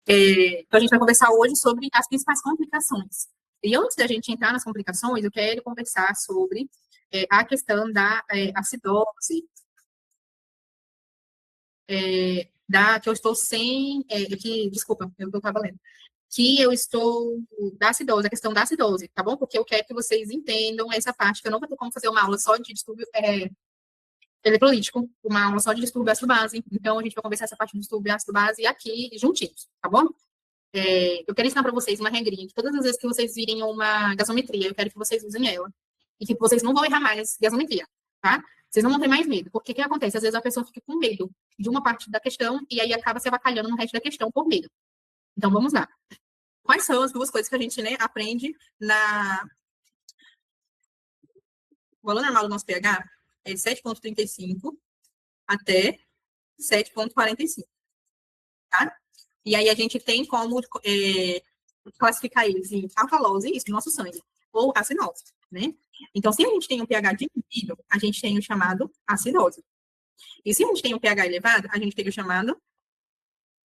Então, a gente vai conversar hoje sobre as principais complicações. E antes da gente entrar nas complicações, eu quero conversar sobre a questão da acidose, que eu estou sem, desculpa, eu não estava lendo, que eu estou da acidose, a questão da acidose, tá bom? Porque eu quero que vocês entendam essa parte, que eu não vou ter como fazer uma aula só de distúrbio eletrolítico, uma aula só de distúrbio ácido-base. Então, a gente vai conversar essa parte do distúrbio ácido-base aqui juntinhos, tá bom? Eu quero ensinar para vocês uma regrinha, que todas as vezes que vocês virem uma gasometria, eu quero que vocês usem ela. E que vocês não vão errar mais gasometria, tá? Vocês não vão ter mais medo. Porque o que acontece? Às vezes a pessoa fica com medo de uma parte da questão e aí acaba se avacalhando no resto da questão por medo. Então, vamos lá. Quais são as duas coisas que a gente, né, aprende na... O valor normal do nosso pH é de 7,35 até 7,45, tá? E aí a gente tem como classificar eles em alcalose, isso no nosso sangue, ou acidose, né? Então, se a gente tem um pH diminuído, a gente tem o chamado acidose. E se a gente tem um pH elevado, a gente tem o chamado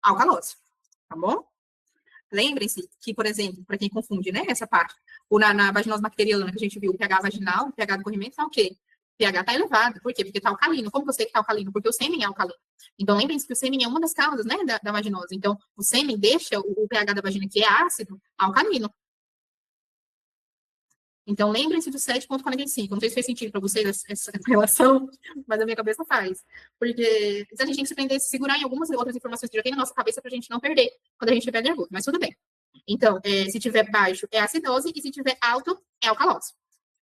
alcalose, tá bom? Lembrem-se que, por exemplo, para quem confunde, né, essa parte, na vaginose bacteriana que a gente viu, o pH vaginal, o pH do corrimento está o quê? O pH está elevado. Por quê? Porque está alcalino. Como você que está alcalino? Porque o sêmen é alcalino. Então, lembrem-se que o sêmen é uma das causas, né, da vaginose. Então, o sêmen deixa o pH da vagina, que é ácido, alcalino. Então, lembrem-se do 7,45. Não sei se fez sentido para vocês essa relação, mas a minha cabeça faz. Porque a gente tem que se aprender a se segurar em algumas outras informações que já tem na nossa cabeça para a gente não perder quando a gente estiver nervoso. Mas tudo bem. Então, se tiver baixo, é acidose, e se tiver alto, é alcalose.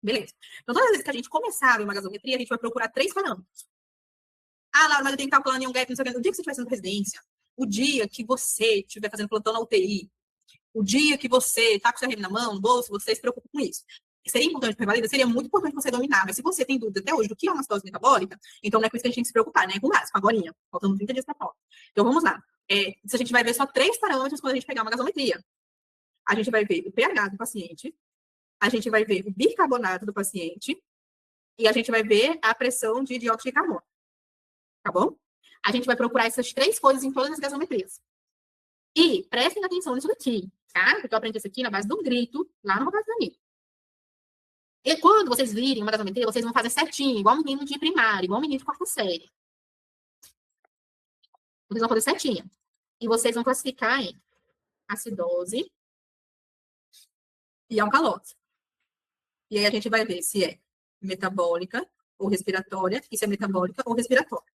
Beleza. Então, todas as vezes que a gente começar uma gasometria, a gente vai procurar 3 parâmetros. Ah, Laura, mas eu tenho que calcular nenhum gap, não sei o que. O dia que você estiver sendo residência, o dia que você estiver fazendo plantão na UTI, o dia que você está com seu remo na mão, no bolso, você se preocupa com isso. Seria importante para valida? Seria muito importante você dominar, mas se você tem dúvida até hoje do que é uma acidose metabólica, então não é com isso que a gente tem que se preocupar, né? É com o básico, agora, faltando 30 dias para a prova. Então vamos lá. Se a gente vai ver só 3 parâmetros quando a gente pegar uma gasometria. A gente vai ver o pH do paciente, a gente vai ver o bicarbonato do paciente e a gente vai ver a pressão de dióxido de carbono. Tá bom? A gente vai procurar essas 3 coisas em todas as gasometrias. E prestem atenção nisso daqui, tá? Porque eu aprendi isso aqui na base do grito, lá no Roberto Danilo. E quando vocês virem uma gasometria, vocês vão fazer certinho, igual menino de primário, igual menino de quarta série. Vocês vão fazer certinho. E vocês vão classificar em acidose e alcalose. E aí a gente vai ver se é metabólica ou respiratória, e se é metabólica ou respiratória.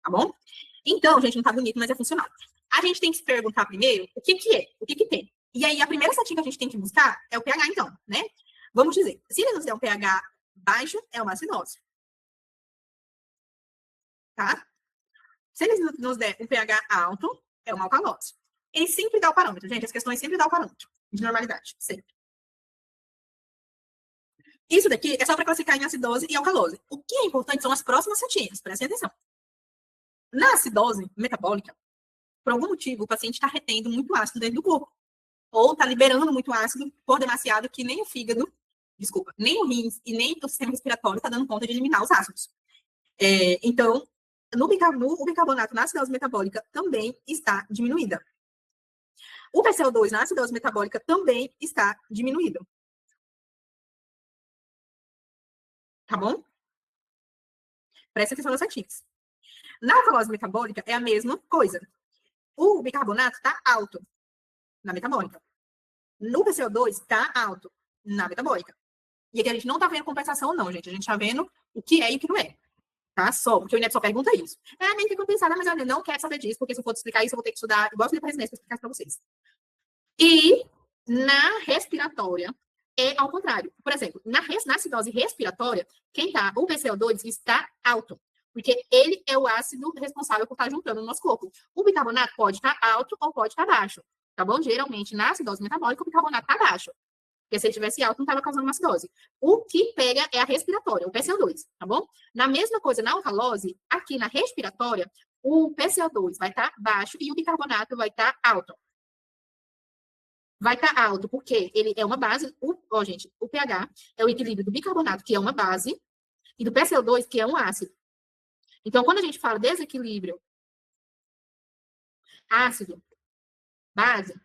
Tá bom? Então, gente, não tá bonito, mas é funcional. A gente tem que se perguntar primeiro o que que é, o que que tem. E aí, a primeira setinha que a gente tem que buscar é o pH, então, né? Vamos dizer, se ele nos der um pH baixo, é uma acidose. Tá? Se ele nos der um pH alto, é uma alcalose. Ele sempre dá o parâmetro, gente. As questões sempre dão o parâmetro de normalidade, sempre. Isso daqui é só para classificar em acidose e alcalose. O que é importante são as próximas setinhas, prestem atenção. Na acidose metabólica, por algum motivo, o paciente está retendo muito ácido dentro do corpo. Ou está liberando muito ácido por demasiado, que nem o fígado, desculpa, nem o rins e nem o sistema respiratório está dando conta de eliminar os ácidos. Então, o bicarbonato na acidose metabólica também está diminuída. O PCO2 na acidose metabólica também está diminuído. Tá bom? Presta atenção nas setinhas. Na alcalose metabólica é a mesma coisa. O bicarbonato está alto na metabólica. No PCO2 está alto na metabólica. E aqui a gente não está vendo compensação, não, gente. A gente está vendo o que é e o que não é. Tá? Só, porque o INEP só pergunta isso. Meio que compensada, mas eu não quero saber disso, porque se eu for te explicar isso, eu vou ter que estudar, igual eu estudei para residência, para explicar isso para vocês. E na respiratória, é ao contrário. Por exemplo, na acidose respiratória, o PCO2 está alto, porque ele é o ácido responsável por estar juntando no nosso corpo. O bicarbonato pode estar alto ou pode estar baixo, tá bom? Geralmente, na acidose metabólica, o bicarbonato está baixo. Porque se ele tivesse alto, não estava causando uma acidose. O que pega é a respiratória, o PCO2, tá bom? Na mesma coisa, na alcalose, aqui na respiratória, o PCO2 vai estar baixo e o bicarbonato vai estar alto. Vai estar alto porque ele é uma base, gente, o pH é o equilíbrio do bicarbonato, que é uma base, e do PCO2, que é um ácido. Então, quando a gente fala desequilíbrio ácido, base,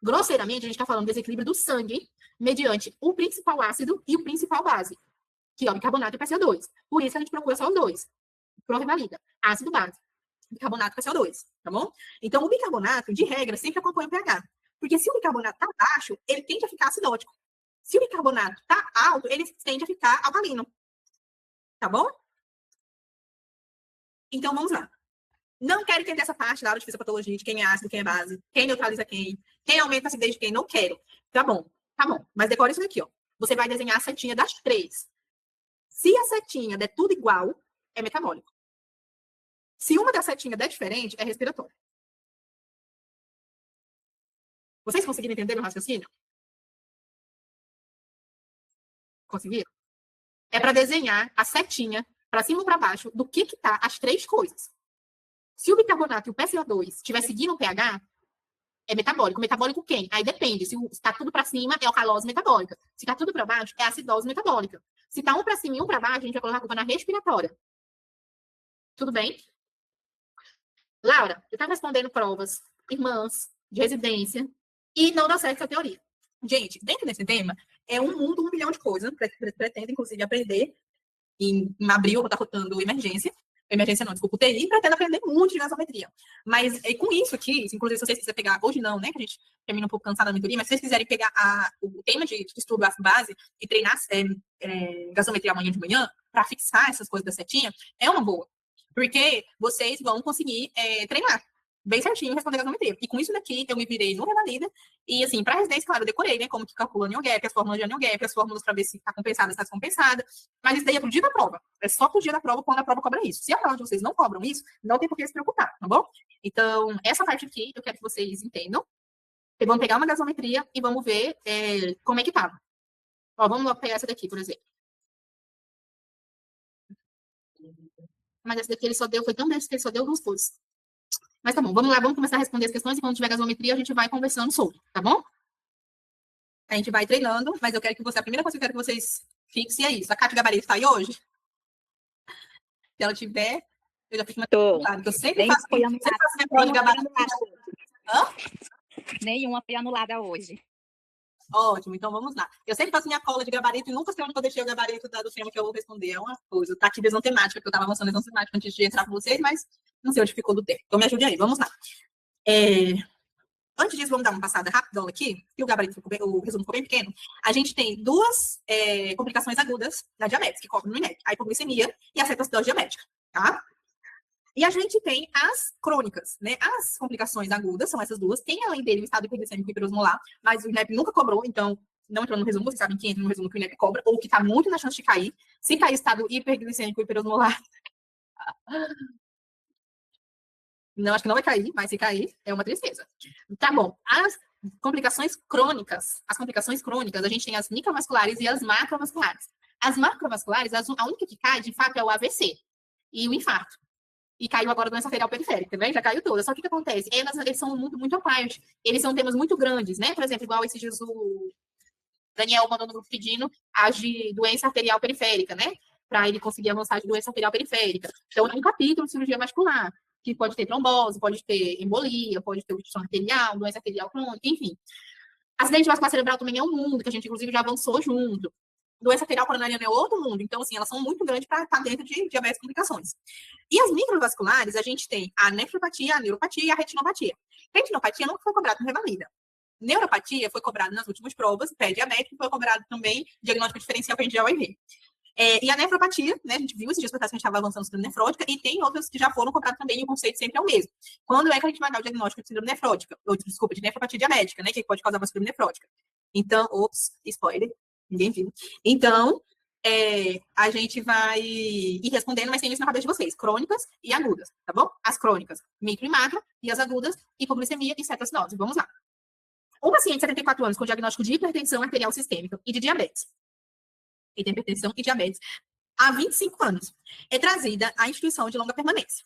grosseiramente, a gente está falando do desequilíbrio do sangue mediante o principal ácido e o principal base, que é o bicarbonato e o PCO2. Por isso a gente procura só os dois. Prova valida. Ácido base. Bicarbonato e PCO2, tá bom? Então, o bicarbonato, de regra, sempre acompanha o pH. Porque se o bicarbonato está baixo, ele tende a ficar acidótico. Se o bicarbonato está alto, ele tende a ficar alcalino. Tá bom? Então, vamos lá. Não quero entender essa parte da aula de fisiopatologia, de quem é ácido, quem é base, quem neutraliza quem aumenta a acidez de quem, não quero. Tá bom. Mas decore isso daqui, ó. Você vai desenhar a setinha das 3. Se a setinha der tudo igual, é metabólico. Se uma das setinhas der diferente, é respiratório. Vocês conseguiram entender meu raciocínio? Conseguiram? É para desenhar a setinha para cima ou para baixo do que tá as 3 coisas. Se o bicarbonato e o PCO2 estiver seguindo o pH, é metabólico. Metabólico quem? Aí depende. Se está tudo para cima, é alcalose metabólica. Se está tudo para baixo, é acidose metabólica. Se está um para cima e um para baixo, a gente vai colocar a culpa na respiratória. Tudo bem? Laura, eu estava respondendo provas, irmãs, de residência, e não dá certo essa teoria. Gente, dentro desse tema, é um mundo, 1 milhão de coisas. Pretendo, inclusive, aprender. Em abril, eu vou estar rotando emergência não, desculpa, UTI, pretendo aprender muito de gasometria. Mas com isso aqui, inclusive, se vocês quiserem pegar, hoje não, né, que a gente termina um pouco cansada da mentoria, mas se vocês quiserem pegar o tema de estudo base e treinar gasometria amanhã de manhã, para fixar essas coisas da setinha, é uma boa. Porque vocês vão conseguir treinar bem certinho responder gasometria. E com isso daqui, eu me virei no Revalida. E, assim, para residência, claro, eu decorei, né? Como que calcula o NeoGap, as fórmulas de NeoGap, as fórmulas para ver se está compensada, se está descompensada. Mas isso daí é pro dia da prova. É só pro dia da prova, quando a prova cobra isso. Se a prova de vocês não cobram isso, não tem por que se preocupar, tá bom? Então, essa parte aqui, eu quero que vocês entendam. E vamos pegar uma gasometria e vamos ver como é que tava. Ó, vamos logo pegar essa daqui, por exemplo. Mas essa daqui ele só deu, foi tão denso que ele só deu 2 coisas. Mas tá bom, vamos lá, vamos começar a responder as questões e quando tiver gasometria a gente vai conversando sobre, tá bom? A gente vai treinando, mas eu quero que você, a primeira coisa que eu quero que vocês fixem é isso. A Cátia Gabarito tá aí hoje? Se ela tiver, eu já fiz uma pergunta, que eu sempre faço minha prova de gabarito. Nenhuma foi anulada hoje. Ótimo, então vamos lá. Eu sempre faço minha cola de gabarito e nunca sei onde eu deixei o gabarito do tema que eu vou responder. É uma coisa. Tá aqui visão temática, porque eu estava avançando visão temática antes de entrar com vocês, mas não sei onde ficou do tempo. Então me ajude aí, vamos lá. Antes disso, vamos dar uma passada rapidão aqui, que o gabarito, o resumo ficou bem pequeno. A gente tem 2 complicações agudas da diabetes, que cobram no INEP, a hipoglicemia e a cetoacidose diabética, tá? E a gente tem as crônicas, né? As complicações agudas são essas 2. Tem, além dele, o estado hiperglicêmico e hiperosmolar, mas o INEP nunca cobrou, então não entrou no resumo. Vocês sabem que entra no resumo que o INEP cobra, ou que está muito na chance de cair. Se cair estado hiperglicêmico e hiperosmolar, não, acho que não vai cair, mas se cair, é uma tristeza. Tá bom. As complicações crônicas, a gente tem as microvasculares e as macrovasculares. As macrovasculares, a única que cai, de fato, é o AVC e o infarto. E caiu agora a doença arterial periférica, né? Já caiu toda. Só que o que acontece? Eles são muito à parte. Eles são temas muito grandes, né? Por exemplo, igual esses dias o Daniel mandou no grupo pedindo as de doença arterial periférica, né? Para ele conseguir avançar de doença arterial periférica. Então, é um capítulo de cirurgia vascular, que pode ter trombose, pode ter embolia, pode ter obstrução arterial, doença arterial crônica, enfim. Acidente vascular cerebral também é um mundo, que a gente, inclusive, já avançou junto. Doença arterial coronariana é outro mundo. Então, assim, elas são muito grandes para estar dentro de diabetes e complicações. E as microvasculares, a gente tem a nefropatia, a neuropatia e a retinopatia. Retinopatia não foi cobrada no Revalida. Neuropatia foi cobrada nas últimas provas, pré-diabético, foi cobrado também diagnóstico diferencial para a gente já vai ver. E a nefropatia, né, a gente viu esses dias para trás que a gente estava avançando síndrome nefrótica, e tem outras que já foram cobradas também, e o conceito sempre é o mesmo. Quando é que a gente vai dar o diagnóstico de síndrome nefrótica? Ou, desculpa, de nefropatia diabética, né, que pode causar uma síndrome nefrótica. Então, spoiler, ninguém viu. Então, a gente vai ir respondendo, mas tem isso na cabeça de vocês, crônicas e agudas, tá bom? As crônicas, micro e macro, e as agudas, hipoglicemia e cetoacidose. Vamos lá. Um paciente de 74 anos com diagnóstico de hipertensão arterial sistêmica e de diabetes, e de hipertensão e diabetes, há 25 anos, é trazida à instituição de longa permanência.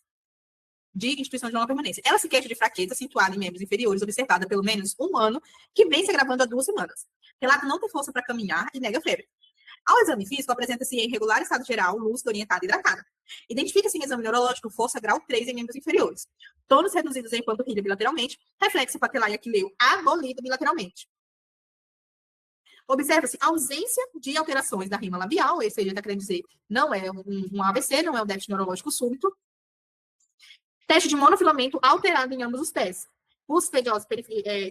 Ela se queixa de fraqueza acentuada em membros inferiores, observada há pelo menos 1 ano, que vem se agravando há 2 semanas. Relata não ter força para caminhar e nega febre. Ao exame físico, apresenta-se em regular estado geral, lúcida, orientada e hidratada. Identifica-se em exame neurológico força grau 3 em membros inferiores. Tônus reduzidos em panturrilha bilateralmente, reflexo patelar e aquileu abolido bilateralmente. Observa-se ausência de alterações da rima labial, ou seja, está querendo dizer, não é um AVC, não é um déficit neurológico súbito. Teste de monofilamento alterado em ambos os pés. Os pediosos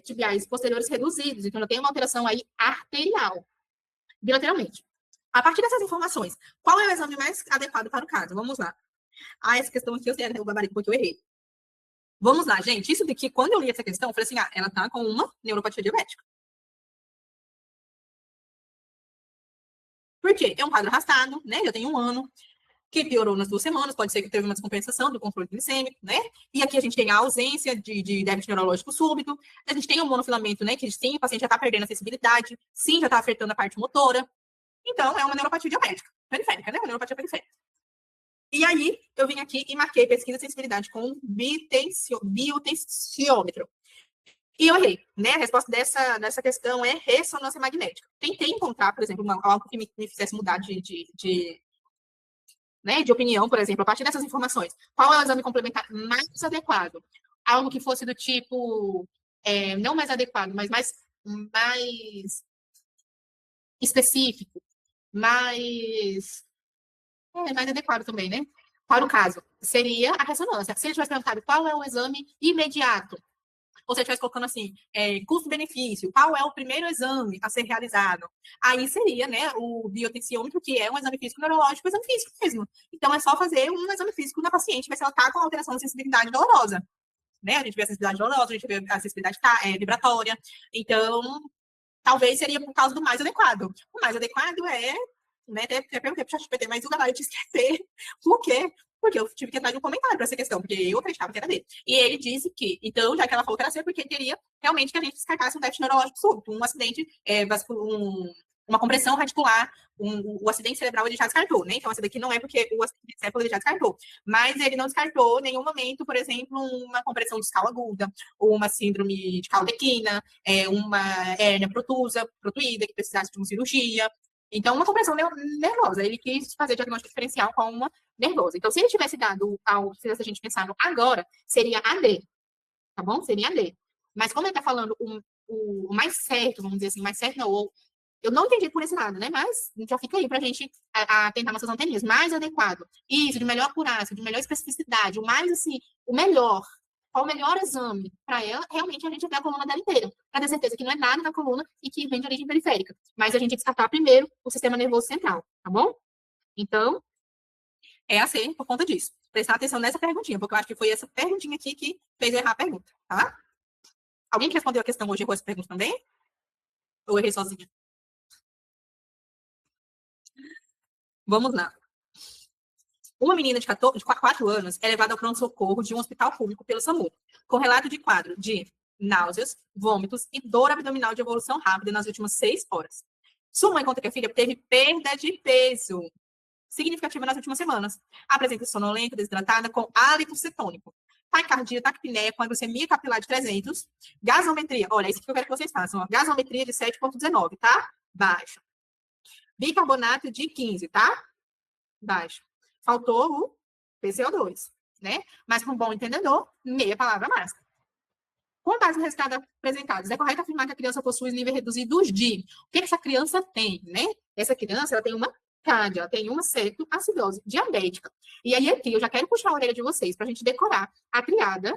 tibiais posteriores reduzidos, então eu tenho uma alteração aí arterial, bilateralmente. A partir dessas informações, qual é o exame mais adequado para o caso? Vamos lá. Essa questão aqui eu sei o gabarito porque eu errei. Vamos lá, gente. Isso daqui, quando eu li essa questão, eu falei assim, ela tá com uma neuropatia diabética. Por quê? É um quadro arrastado, né? Já tem 1 ano, que piorou nas 2 semanas, pode ser que teve uma descompensação do controle glicêmico, né? E aqui a gente tem a ausência de déficit neurológico súbito, a gente tem o monofilamento, né? Que sim, o paciente já está perdendo a sensibilidade, sim, já está afetando a parte motora. Então, é uma neuropatia diabética, periférica, né? Uma neuropatia periférica. E aí, eu vim aqui e marquei pesquisa de sensibilidade com biotensiômetro. E eu errei, né? A resposta dessa questão é ressonância magnética. Tentei encontrar, por exemplo, algo que me fizesse mudar de opinião, por exemplo, a partir dessas informações. Qual é o exame complementar mais adequado? Algo que fosse do tipo, não mais adequado, mas mais específico, mais adequado também, né? Para o caso, seria a ressonância. Se ele tivesse perguntado qual é o exame imediato, ou se ele estivesse colocando assim, custo-benefício, qual é o primeiro exame a ser realizado? Aí seria, né, o biotensiômetro, que é um exame físico neurológico, um exame físico mesmo. Então, é só fazer um exame físico na paciente, ver se ela está com alteração de sensibilidade dolorosa. Né? A gente vê a sensibilidade dolorosa, a gente vê a sensibilidade vibratória. Então, talvez seria por causa do mais adequado. O mais adequado é, né, até perguntei para o ChatGPT, mas o gabarito de esquecer. Por quê? Porque eu tive que entrar em um comentário para essa questão, porque eu acreditava que era dele. E ele disse que, então, já que ela falou que era C, porque queria realmente que a gente descartasse um déficit neurológico súbito, um acidente uma compressão radicular, o acidente cerebral ele já descartou, né? Então, essa daqui não é porque o acidente cerebral ele já descartou. Mas ele não descartou em nenhum momento, por exemplo, uma compressão discal aguda, ou uma síndrome de caldequina, uma hérnia protuída, que precisasse de uma cirurgia. Então, uma compressão nervosa. Ele quis fazer diagnóstico diferencial com uma nervosa. Então, se ele tivesse dado, se a gente pensar no agora, seria AD, tá bom? Seria AD. Mas como ele está falando o mais certo, vamos dizer assim, mais certo não, ou eu não entendi por esse lado, né? Mas já fica aí para a gente tentar nossas anteninhas. Mais adequado. Isso, de melhor acurácia, de melhor especificidade, o mais, assim, o melhor. Qual o melhor exame para ela? Realmente a gente vê a coluna dela inteira. Para ter certeza que não é nada na coluna e que vem de origem periférica. Mas a gente tem que descartar primeiro o sistema nervoso central, tá bom? Então, é assim por conta disso. Prestar atenção nessa perguntinha, porque eu acho que foi essa perguntinha aqui que fez eu errar a pergunta, tá? Alguém que respondeu a questão hoje errou essa pergunta também? Ou errei sozinha? Vamos lá. Uma menina de 4 anos é levada ao pronto-socorro de um hospital público pelo SAMU, com relato de quadro de náuseas, vômitos e dor abdominal de evolução rápida nas últimas 6 horas. Sua mãe conta que a filha teve perda de peso significativa nas últimas semanas. Apresenta sonolenta, desidratada, com hálito cetônico. Taquicardia, taquipneia, com a glicemia capilar de 300. Gasometria, olha, isso que eu quero que vocês façam. Ó. Gasometria de 7,19, tá? Baixo. Bicarbonato de 15, tá? Baixo. Faltou o PCO2, né? Mas, para um bom entendedor, meia palavra máxima. Com base no resultado apresentado, é correto afirmar que a criança possui nível reduzido de... O que essa criança tem, né? Essa criança, ela tem uma CAD, ela tem uma cetoacidose diabética. E aí, aqui, eu já quero puxar a orelha de vocês para a gente decorar a triada.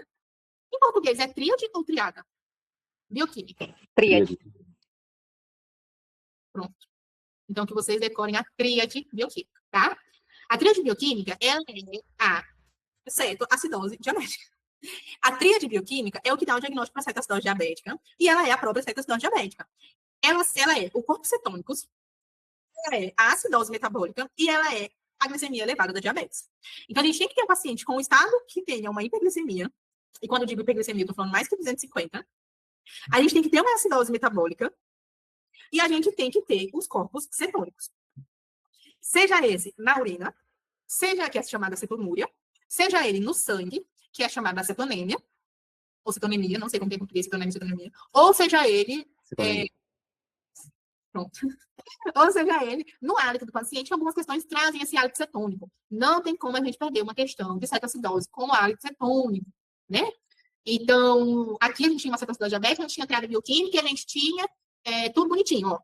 Em português, é tríade ou triada? Bioquímica. Tríade. Pronto. Então, que vocês decorem a tríade bioquímica, tá? A tríade bioquímica, ela é a cetoacidose diabética. A tríade bioquímica é o que dá o diagnóstico para a cetoacidose diabética, e ela é a própria cetoacidose diabética. Ela é o corpo cetônicos, ela é a acidose metabólica e ela é a glicemia elevada da diabetes. Então, a gente tem que ter um paciente com um estado que tenha uma hiperglicemia, e quando eu digo hiperglicemia, eu estou falando mais que 250. A gente tem que ter uma acidose metabólica e a gente tem que ter os corpos cetônicos. Seja esse na urina, seja que é chamada cetonúria, seja ele no sangue, que é chamada cetonemia, ou cetonemia, não sei como tem em português, cetonemia, ou seja ele Pronto. Ou seja, ele, no hálito do paciente, algumas questões trazem esse hálito cetônico. Não tem como a gente perder uma questão de cetoacidose com o hálito cetônico, né? Então, aqui a gente tinha uma cetoacidose diabética, a gente tinha triada bioquímica, a gente tinha tudo bonitinho, ó.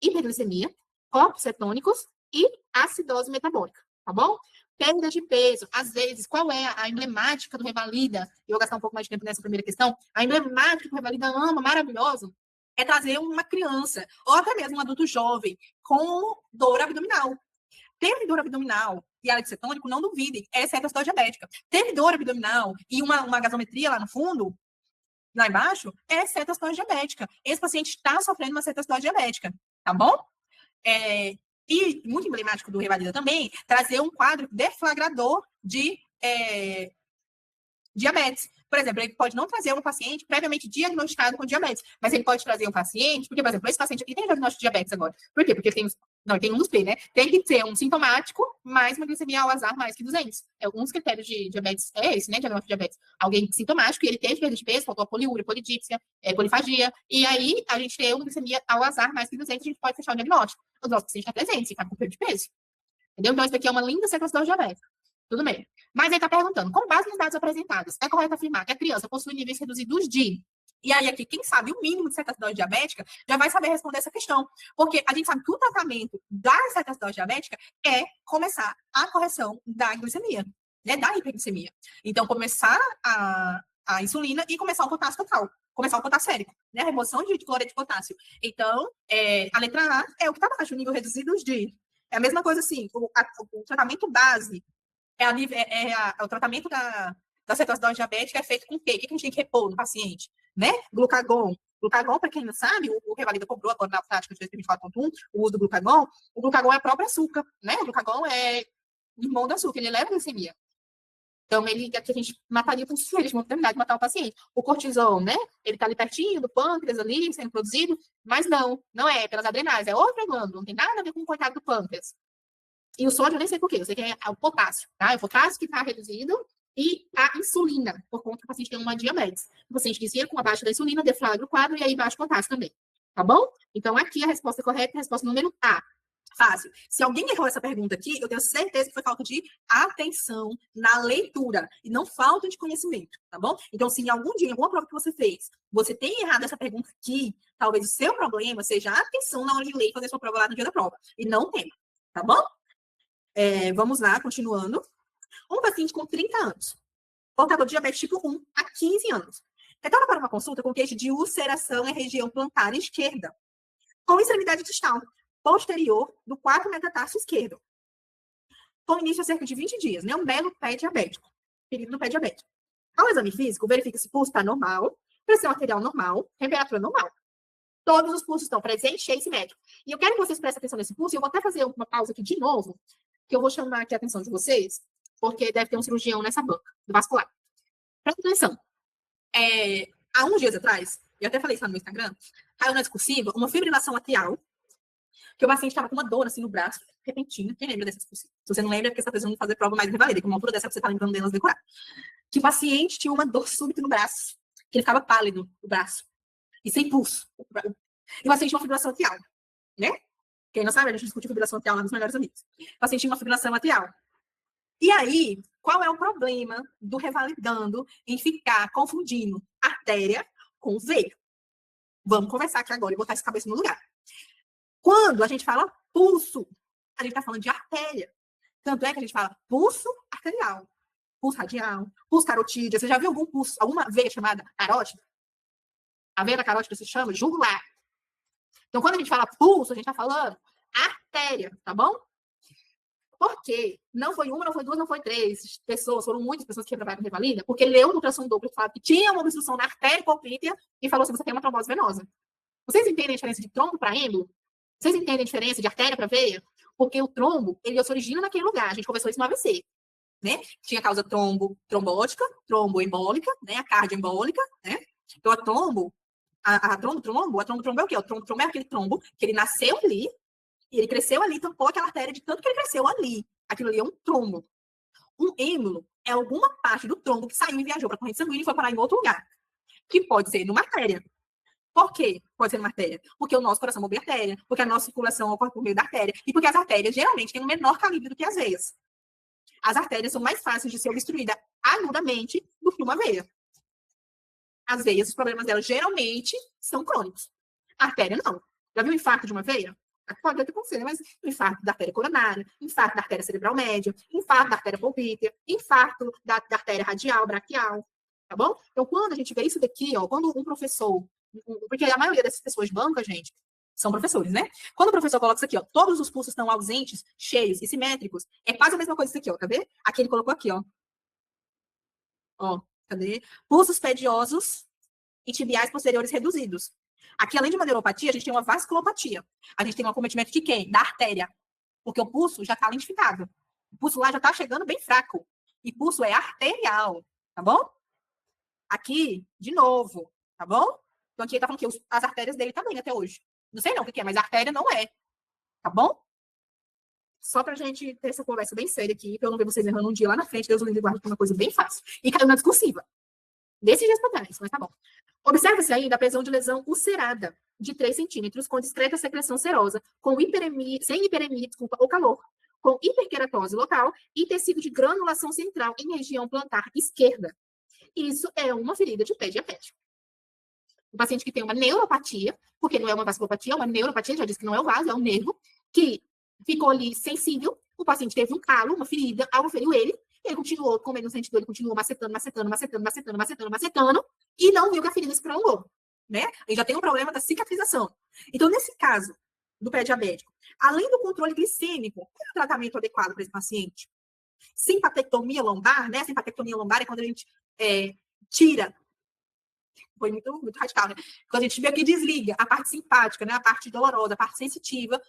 Hiperglicemia, corpos cetônicos e acidose metabólica, tá bom? Perda de peso, às vezes, qual é a emblemática do Revalida? Eu vou gastar um pouco mais de tempo nessa primeira questão. A emblemática do Revalida ama, maravilhoso, é trazer uma criança, ou até mesmo um adulto jovem, com dor abdominal. Teve dor abdominal e hálito cetônico, não duvidem, é cetoacidose diabética. Teve dor abdominal e uma gasometria lá no fundo, lá embaixo, é cetoacidose diabética. Esse paciente está sofrendo uma cetoacidose diabética, tá bom? E muito emblemático do Revalida também, trazer um quadro deflagrador de diabetes. Por exemplo, ele pode não trazer um paciente previamente diagnosticado com diabetes, mas ele pode trazer um paciente, porque, por exemplo, esse paciente aqui tem diagnóstico de diabetes agora. Por quê? Porque tem um dos P, né? Tem que ser um sintomático mais uma glicemia ao azar mais que 200. Um dos critérios de diabetes é esse, né? Diagnóstico de diabetes. Alguém sintomático, e ele teve perda de peso, faltou a poliúria, polidípsia, polifagia, e aí a gente tem uma glicemia ao azar mais que 200, a gente pode fechar o diagnóstico. Os nossos pacientes estão presentes, ficar com perda de peso. Entendeu? Então, isso aqui é uma linda cetoacidose diabética. Tudo bem. Mas ele está perguntando, com base nos dados apresentados, é correto afirmar que a criança possui níveis reduzidos de... E aí, aqui, quem sabe o mínimo de cetoacidose diabética já vai saber responder essa questão. Porque a gente sabe que o tratamento da cetoacidose diabética é começar a correção da glicemia, né, da hiperglicemia. Então, começar a insulina e começar o potássio total. Começar o potássio sérico, né, a remoção de cloreto de potássio. Então, a letra A é o que está baixo, o nível reduzido de... É a mesma coisa assim, o tratamento base o tratamento da cetoacidose diabética é feito com o quê? O que a gente tem que repor no paciente? Né? Glucagon. Glucagon, para quem não sabe, o Revalida cobrou agora na prática de 24.1, o uso do glucagon. O glucagon é o próprio açúcar, né? O glucagon é irmão do açúcar, ele eleva a glicemia. Então, aqui a gente mataria com ele de oportunidade de matar o paciente. O cortisol, né? Ele está ali pertinho do pâncreas, ali, sendo produzido, mas não é pelas adrenais, é outra glândula, não tem nada a ver com o coitado do pâncreas. E o sódio eu nem sei por quê, eu sei que é o potássio, tá? É o potássio que está reduzido e a insulina, por conta que o paciente tem uma diabetes. O paciente desvia com abaixo da insulina, deflagra o quadro e aí baixa o potássio também, tá bom? Então, aqui a resposta correta é a resposta número A. Fácil. Se alguém errou essa pergunta aqui, eu tenho certeza que foi falta de atenção na leitura e não falta de conhecimento, tá bom? Então, se em algum dia, em alguma prova que você fez, você tem errado essa pergunta aqui, talvez o seu problema seja a atenção na hora de ler e fazer sua prova lá no dia da prova. E não tem, tá bom? Vamos lá, continuando. Um paciente com 30 anos, portador de diabetes tipo 1 há 15 anos. Retorna para uma consulta com queixa de ulceração em região plantar esquerda, com extremidade distal, posterior do quarto metatarso esquerdo. Com início há cerca de 20 dias, né? Um belo pé diabético. Período do pé diabético. Ao exame físico, verifica-se pulso está normal, pressão arterial normal, temperatura normal. Todos os pulsos estão presentes, cheios e simétricos. E eu quero que vocês prestem atenção nesse pulso, e eu vou até fazer uma pausa aqui de novo, que eu vou chamar aqui a atenção de vocês, porque deve ter um cirurgião nessa banca, do vascular. Presta atenção. Há uns dias atrás, eu até falei isso lá no meu Instagram, caiu na discursiva uma fibrilação atrial, que o paciente estava com uma dor assim no braço, repentina. Quem lembra dessa discursiva? Se você não lembra, é porque você está precisando fazer prova mais revalida, que uma altura dessa que você está lembrando delas decorar. Que o paciente tinha uma dor súbita no braço, que ele ficava pálido no braço, e sem pulso. E o paciente tinha uma fibrilação atrial, né? Quem não sabe, a gente discutiu fibrilação atrial lá nos melhores amigos. O paciente tinha uma fibrilação atrial. E aí, qual é o problema do revalidando em ficar confundindo artéria com veia? Vamos conversar aqui agora e botar essa cabeça no lugar. Quando a gente fala pulso, a gente está falando de artéria. Tanto é que a gente fala pulso arterial, pulso radial, pulso carotídeo. Você já viu algum pulso, alguma veia chamada carótida? A veia da carótida se chama jugular. Então, quando a gente fala pulso, a gente está falando artéria, tá bom? Por quê? Não foi uma, não foi duas, não foi três pessoas, foram muitas pessoas que trabalharam com revalida, porque leu no ultrassom Doppler que falava que tinha uma obstrução na artéria hipoplítea e falou se você tem uma trombose venosa. Vocês entendem a diferença de trombo para êmbolo? Vocês entendem a diferença de artéria para veia? Porque o trombo, ele se origina naquele lugar. A gente conversou isso no AVC, né? Tinha a causa trombótica, tromboembólica, né? A cardioembólica, né? Então, a trombo é o quê? O trombo é aquele trombo que ele nasceu ali, e ele cresceu ali, tampou aquela artéria de tanto que ele cresceu ali. Aquilo ali é um trombo. Um êmbolo é alguma parte do trombo que saiu e viajou para a corrente sanguínea e foi parar em outro lugar. Que pode ser numa artéria, Por quê? Pode ser uma artéria. Porque o nosso coração bombeia artéria, porque a nossa circulação ocorre por meio da artéria, e porque as artérias geralmente têm um menor calibre do que as veias. As artérias são mais fáceis de ser obstruídas agudamente do que uma veia. As veias, os problemas delas geralmente são crônicos. A artéria não. Já viu o infarto de uma veia? Pode acontecer, mas o infarto da artéria coronária, infarto da artéria cerebral média, infarto da artéria poplítea, infarto da artéria radial, braquial, tá bom? Então, quando a gente vê isso daqui, ó, quando um professor, porque a maioria dessas pessoas de banca, gente, são professores, né? Quando o professor coloca isso aqui, ó, todos os pulsos estão ausentes, cheios e simétricos, é quase a mesma coisa isso aqui, ó, cadê? Aqui ele colocou aqui, ó. Ó, cadê? Pulsos pediosos e tibiais posteriores reduzidos. Aqui, além de uma neuropatia, a gente tem uma vasculopatia. A gente tem um acometimento de quem? Da artéria. Porque o pulso já está lentificado. O pulso lá já está chegando bem fraco. E pulso é arterial, tá bom? Aqui, de novo, tá bom? Então, aqui ele está falando que as artérias dele também até hoje. Não sei não o que é, mas a artéria não é. Tá bom? Só pra gente ter essa conversa bem séria aqui, pra eu não ver vocês errando um dia lá na frente, Deus o livre e guarde, por uma coisa bem fácil. E caiu na discursiva. Desses dias pra trás, mas tá bom. Observa-se ainda a presão de lesão ulcerada, de 3 centímetros, com discreta secreção serosa, sem hiperemia, ou calor, com hiperqueratose local e tecido de granulação central em região plantar esquerda. Isso é uma ferida de pé diabético. O paciente que tem uma neuropatia, porque não é uma vasculopatia, é uma neuropatia, já disse que não é o vaso, é o nervo, que ficou ali sensível, o paciente teve um calo, uma ferida, algo feriu ele continuou comendo no sentido, ele continuou macetando, e não viu que a ferida se prolongou, né? Ele já tem um problema da cicatrização. Então, nesse caso do pé diabético, além do controle glicêmico, qual é o tratamento adequado para esse paciente? Simpatectomia lombar, né? Simpatectomia lombar é quando a gente tira, foi muito, muito radical, né? Quando a gente meio que desliga a parte simpática, né? A parte dolorosa, a parte sensitiva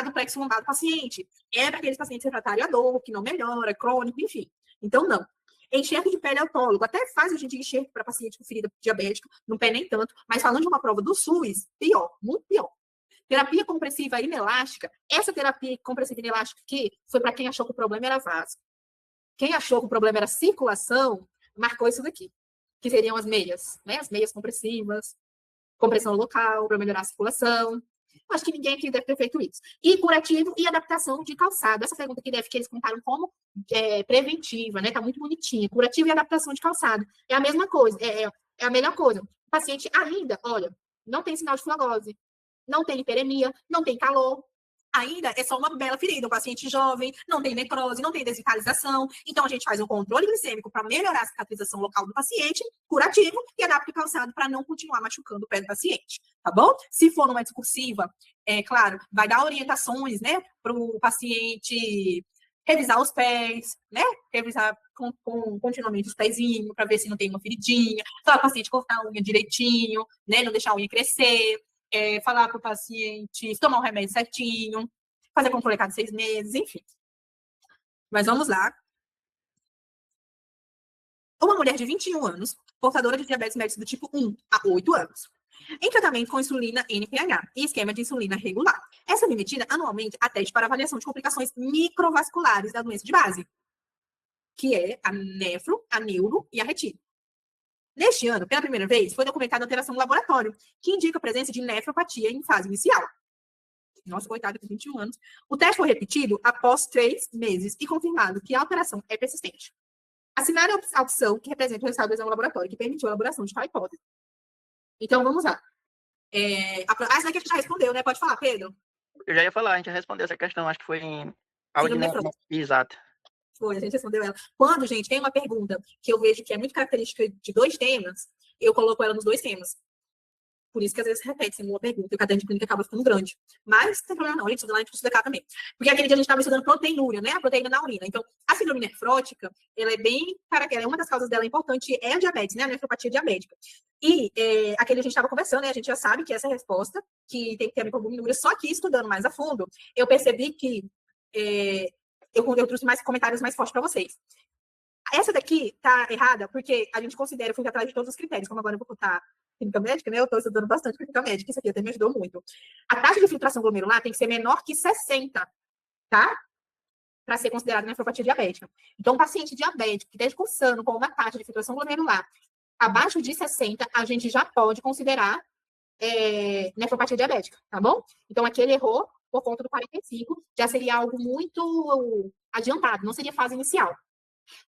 do plexo lombar do paciente. É para aqueles pacientes refratários à dor, que não melhora, crônico, enfim. Então, não. Enxerto de pele autólogo, até faz a gente enxerto para paciente com ferida diabética, no pé nem tanto, mas falando de uma prova do SUS, pior, muito pior. Terapia compressiva inelástica, essa terapia compressiva inelástica aqui foi para quem achou que o problema era vaso. Quem achou que o problema era circulação, marcou isso daqui, que seriam as meias, né? As meias compressivas, compressão local, para melhorar a circulação. Acho que ninguém aqui deve ter feito isso. E curativo e adaptação de calçado. Essa pergunta que eles contaram como preventiva, né? Tá muito bonitinha. Curativo e adaptação de calçado. É a mesma coisa, é a melhor coisa. O paciente ainda, olha, não tem sinal de flagose, não tem hiperemia, não tem calor. Ainda é só uma bela ferida. Um paciente jovem, não tem necrose, não tem desvitalização. Então, a gente faz um controle glicêmico para melhorar a cicatrização local do paciente, curativo, e adapta o calçado para não continuar machucando o pé do paciente, tá bom? Se for numa discursiva, claro, vai dar orientações, né, para o paciente revisar os pés, né, revisar continuamente os pezinhos, para ver se não tem uma feridinha, falar para o paciente cortar a unha direitinho, né, não deixar a unha crescer, falar para o paciente tomar o remédio certinho, fazer controle a cada 6 meses, enfim. Mas vamos lá. Uma mulher de 21 anos, portadora de diabetes mellitus do tipo 1 há 8 anos, em tratamento com insulina NPH e esquema de insulina regular. Essa é submetida anualmente a teste para avaliação de complicações microvasculares da doença de base, que é a nefro, a neuro e a retina. Neste ano, pela primeira vez, foi documentada alteração no laboratório, que indica a presença de nefropatia em fase inicial. Nossa, coitada, com 21 anos. O teste foi repetido após 3 meses e confirmado que a alteração é persistente. Assinar a opção que representa o resultado do exame laboratório, que permitiu a elaboração de tal hipótese. Então, vamos lá. Essa daqui a gente já respondeu, né? Pode falar, Pedro? Eu já ia falar, a gente já respondeu essa questão, acho que foi em áudio. Exato. Foi, a gente respondeu ela. Quando, gente, tem uma pergunta que eu vejo que é muito característica de 2 temas, eu coloco ela nos 2 temas. Por isso que às vezes repete uma pergunta e o caderno de clínica acaba ficando grande. Mas não tem problema não, a gente estuda lá, a gente estuda cá também. Porque aquele dia a gente estava estudando proteinúria, né? A proteína na urina. Então, a síndrome nefrótica, ela é bem... uma das causas dela importante é a diabetes, né? A nefropatia diabética. E aquele a gente estava conversando, né? A gente já sabe que essa é a resposta, que tem que ter a ver com albuminúria. Só que, estudando mais a fundo, eu percebi que eu trouxe mais comentários mais fortes para vocês. Essa daqui tá errada porque a gente considera, eu fui atrás de todos os critérios, como agora eu vou botar clínica médica, né? Eu estou estudando bastante clínica médica, isso aqui até me ajudou muito. A taxa de filtração glomerular tem que ser menor que 60, tá? Para ser considerada nefropatia diabética. Então, um paciente diabético que esteja cursando com uma taxa de filtração glomerular abaixo de 60, a gente já pode considerar nefropatia diabética, tá bom? Então, aqui ele errou por conta do 45, já seria algo muito adiantado, não seria fase inicial.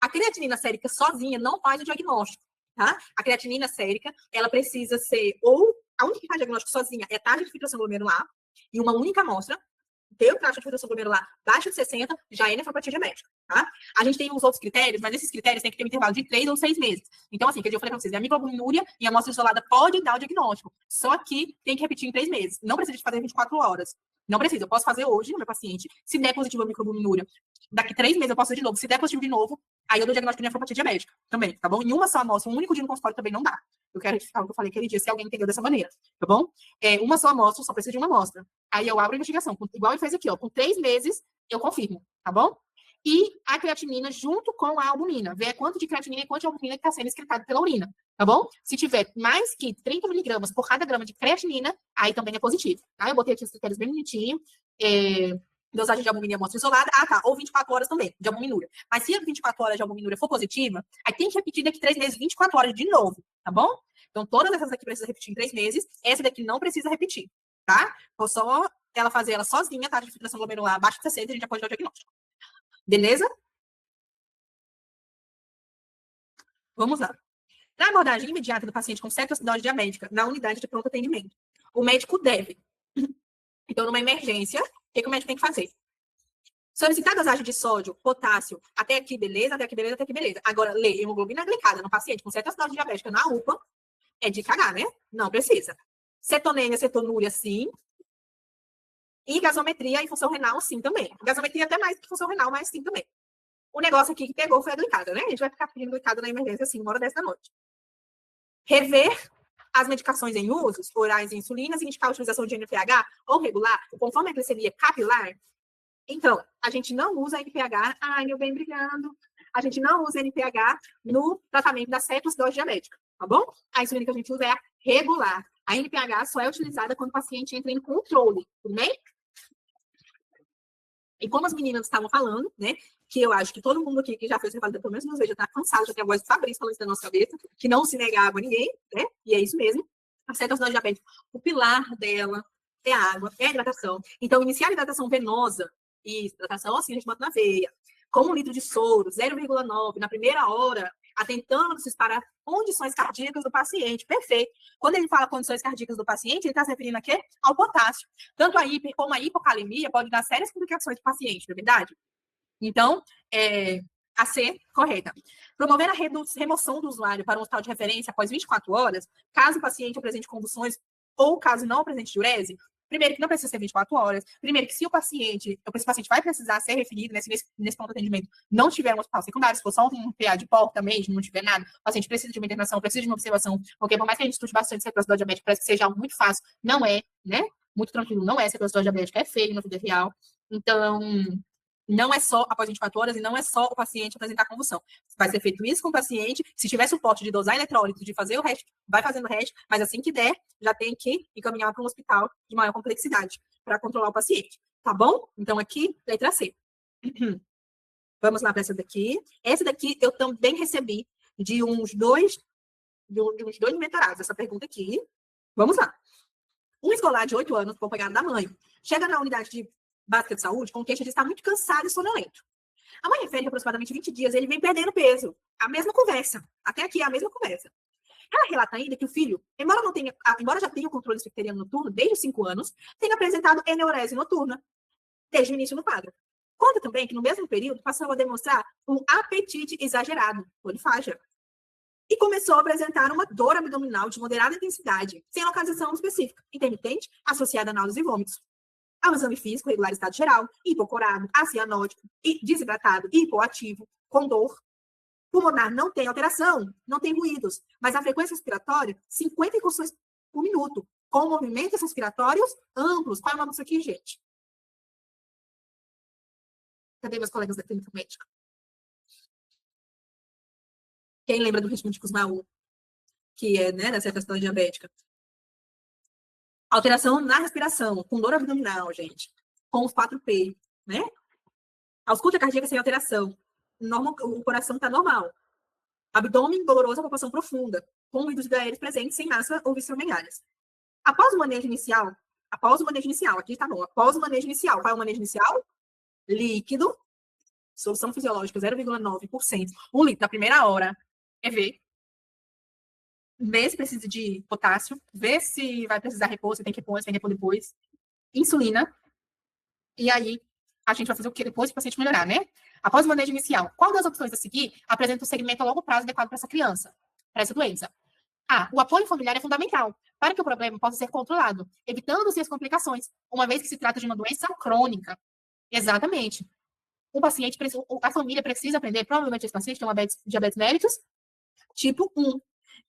A creatinina sérica sozinha não faz o diagnóstico, tá? A creatinina sérica, ela precisa ser, ou a única que faz diagnóstico sozinha é a taxa de filtração glomerular, e uma única amostra, ter o taxa de filtração glomerular abaixo de 60, já é nefropatia diabética, tá? A gente tem uns outros critérios, mas esses critérios tem que ter um intervalo de 3 ou 6 meses. Então, assim, que eu falei pra vocês, a hemoglobinúria e a amostra isolada pode dar o diagnóstico, só que tem que repetir em 3 meses. Não precisa de fazer 24 horas. Não precisa, eu posso fazer hoje no meu paciente. Se der positivo a microglobulinúria, daqui 3 meses eu posso fazer de novo. Se der positivo de novo, aí eu dou diagnóstico de nefropatia diabética também, tá bom? Em uma só amostra, um único dia no consultório também não dá. Eu quero retificar o que eu falei aquele dia, se alguém entendeu dessa maneira, tá bom? Uma só amostra, só precisa de uma amostra. Aí eu abro a investigação, igual ele fez aqui, ó. Com 3 meses, eu confirmo, tá bom? E a creatinina junto com a albumina. Ver quanto de creatinina e quanto de albumina que está sendo excretado pela urina, tá bom? Se tiver mais que 30 miligramas por cada grama de creatinina, aí também é positivo, tá? Eu botei aqui os critérios bem bonitinho. Dosagem de albumina e amostra isolada. Ah, tá. Ou 24 horas também, de albuminúria. Mas se a 24 horas de albuminúria for positiva, aí tem que repetir daqui 3 meses, 24 horas de novo, tá bom? Então, todas essas aqui precisam repetir em 3 meses. Essa daqui não precisa repetir, tá? Ou só ela fazer ela sozinha, a taxa de filtração glomerular abaixo de 60, a gente já pode dar o diagnóstico. Beleza? Vamos lá. Na abordagem imediata do paciente com cetoacidose diabética, na unidade de pronto atendimento, o médico deve. Então, numa emergência, o que o médico tem que fazer? Solicitar a dosagem de sódio, potássio, até aqui beleza, até aqui beleza, até aqui beleza. Agora, ler hemoglobina glicada no paciente com cetoacidose diabética na UPA é de cagar, né? Não precisa. Cetonêmia, cetonúria, sim. E gasometria e função renal, sim, também. Gasometria até mais que função renal, mas sim também. O negócio aqui que pegou foi a glicada, né? A gente vai ficar pedindo glicada na emergência, assim, uma hora dessa noite. Rever as medicações em usos, orais e insulinas, e indicar a utilização de NPH ou regular, conforme a glicemia capilar. Então, a gente não usa NPH. Ai, meu bem, obrigado. A gente não usa NPH no tratamento da cetoacidose diabética, tá bom? A insulina que a gente usa é a regular. A NPH só é utilizada quando o paciente entra em controle, tudo bem? E como as meninas estavam falando, né, que eu acho que todo mundo aqui que já fez revalida pelo menos 2 vezes já está cansado, já tem a voz do Fabrício falando isso na nossa cabeça, que não se nega água a ninguém, né? E é isso mesmo. A cetoacidose diabética, o pilar dela é a água, é a hidratação. Então, iniciar a hidratação venosa, e hidratação assim, a gente bota na veia, com 1 litro de soro, 0,9, na primeira hora, atentando-se para condições cardíacas do paciente. Perfeito. Quando ele fala condições cardíacas do paciente, ele está se referindo a quê? Ao potássio. Tanto a hiper como a hipocalemia pode dar sérias complicações para o paciente, não é verdade? Então, a C, correta. Promover a remoção do usuário para um hospital de referência após 24 horas, caso o paciente apresente convulsões ou caso não apresente diurese. Primeiro, que não precisa ser 24 horas. Primeiro, que se o paciente vai precisar ser referido, né, se nesse ponto de atendimento não tiver um hospital secundário, se for só um PA de porta mesmo, não tiver nada, o paciente precisa de uma internação, precisa de uma observação, porque por mais que a gente estude bastante cetoacidose diabética, parece que seja algo muito fácil, não é, né? Muito tranquilo, não é cetoacidose diabética, é feio na vida real. Então, não é só após 24 horas e não é só o paciente apresentar convulsão. Vai ser feito isso com o paciente. Se tiver suporte de dosar eletrólito, de fazer o resto, vai fazendo o resto, mas assim que der, já tem que encaminhar para um hospital de maior complexidade para controlar o paciente. Tá bom? Então, aqui, letra C. Vamos lá para essa daqui. Essa daqui eu também recebi de uns dois mentorados, essa pergunta aqui. Vamos lá. Um escolar de 8 anos, acompanhado da mãe, chega na unidade de básica de saúde com queixa de estar muito cansado e sonolento. A mãe refere que aproximadamente 20 dias ele vem perdendo peso. A mesma conversa. Até aqui é a mesma conversa. Ela relata ainda que o filho, embora já tenha o controle esficteriano noturno desde os 5 anos, tenha apresentado eneurese noturna desde o início do quadro. Conta também que no mesmo período passou a demonstrar um apetite exagerado, polifagia, e começou a apresentar uma dor abdominal de moderada intensidade, sem localização específica, intermitente, associada a náuseas e vômitos. Ao exame físico, regular estado geral, hipocorado, acianótico, desidratado, hipoativo, com dor. Pulmonar não tem alteração, não tem ruídos, mas a frequência respiratória, 50 incursões por minuto, com movimentos respiratórios amplos. Qual é o nome disso aqui, gente? Cadê meus colegas da clínica médica? Quem lembra do ritmo de Kussmaul? Que é, né, da cetoacidose diabética. Alteração na respiração, com dor abdominal, gente. Com os 4P, né? Ausculta cardíaca sem alteração. O coração está normal. Abdômen doloroso, palpação profunda. Com ruídos aéreos presentes, sem massa ou visceromegalhas. Após o manejo inicial, aqui tá bom, após o manejo inicial, qual é o manejo inicial? Líquido, solução fisiológica 0,9%, 1 litro na primeira hora, EV. Vê se precisa de potássio, vê se vai precisar repor, se tem que repor antes, tem que repor depois. Insulina. E aí, a gente vai fazer o que depois para o paciente melhorar, né? Após o manejo inicial, qual das opções a seguir apresenta um segmento a longo prazo adequado para essa criança, para essa doença? O apoio familiar é fundamental para que o problema possa ser controlado, evitando-se as complicações, uma vez que se trata de uma doença crônica. Exatamente. O paciente, a família precisa aprender, provavelmente esse paciente tem uma diabetes mellitus tipo 1.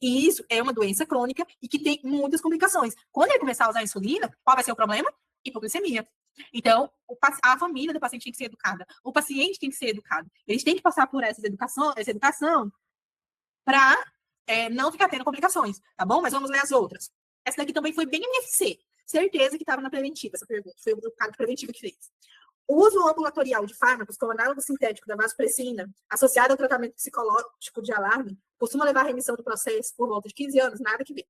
E isso é uma doença crônica e que tem muitas complicações. Quando ele começar a usar insulina, qual vai ser o problema? Hipoglicemia. Então, a família do paciente tem que ser educada. O paciente tem que ser educado. Eles têm que passar por essa educação para não ficar tendo complicações, tá bom? Mas vamos ler as outras. Essa daqui também foi bem MFC. Certeza que estava na preventiva, essa pergunta. Foi o cara preventivo que fez. O uso ambulatorial de fármacos como análogo sintético da vasopressina, associado ao tratamento psicológico de alarme, costuma levar à remissão do processo por volta de 15 anos, nada que ver.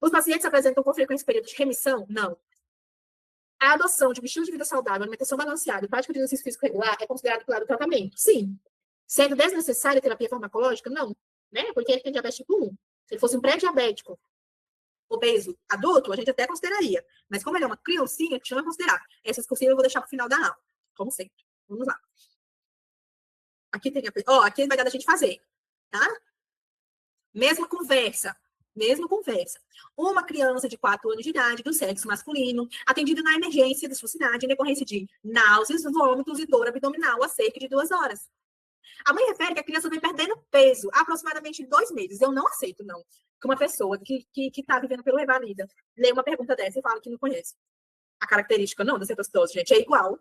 Os pacientes apresentam com frequência período de remissão? Não. A adoção de um estilo de vida saudável, alimentação balanceada e prática de exercício físico regular é considerado pilar do tratamento? Sim. Sendo desnecessária a terapia farmacológica? Não. Né? Porque ele tem diabetes tipo 1. Se ele fosse um pré-diabético, obeso, adulto, a gente até consideraria. Mas como ele é uma criancinha, a gente não vai considerar. Essas possíveis eu vou deixar para o final da aula. Como sempre. Vamos lá. Aqui tem aqui vai dar da gente fazer. Tá? Mesma conversa. Uma criança de 4 anos de idade, do sexo masculino, atendida na emergência da sua cidade em decorrência de náuseas, vômitos e dor abdominal há cerca de 2 horas. A mãe refere que a criança vem perdendo peso há aproximadamente 2 meses. Eu não aceito, não. Que uma pessoa que está vivendo pelo Revalida lê uma pergunta dessa e fala que não conhece. A característica não da cetose, gente, é igual.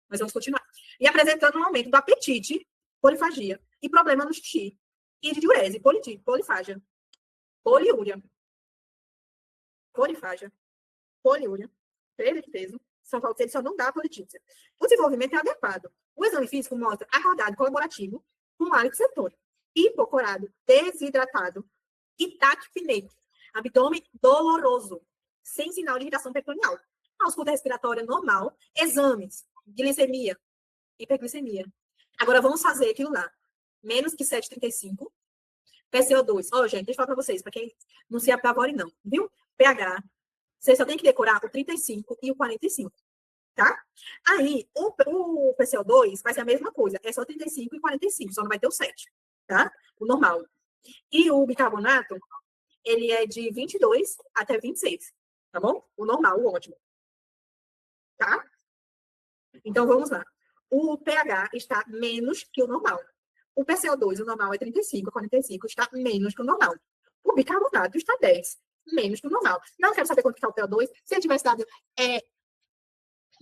Mas vamos continuar. E apresentando um aumento do apetite, polifagia, e problema no xixi, e de diurese, polifágia, poliúria, perda de peso, ele só não dá politícia. O desenvolvimento é adequado. O exame físico mostra acordado colaborativo, com hálito cetônico, hipocorado, desidratado e taquipneico, abdômen doloroso, sem sinal de irritação peritoneal. Ausculta respiratória normal, exames, glicemia, hiperglicemia. Agora vamos fazer aquilo lá. Menos que 7,35. PCO2. Gente, deixa eu falar para vocês, para quem não se apavore não, viu? pH, você só tem que decorar o 35 e o 45, tá? Aí, o PCO2 vai ser a mesma coisa, é só 35 e 45, só não vai ter o 7, tá? O normal. E o bicarbonato, ele é de 22 até 26, tá bom? O normal, o ótimo. Tá? Então, vamos lá. O pH está menos que o normal. O PCO2, o normal é 35, 45, está menos que o normal. O bicarbonato está 10, menos que o normal. Não quero saber quanto está o PO2. Se ele tivesse dado...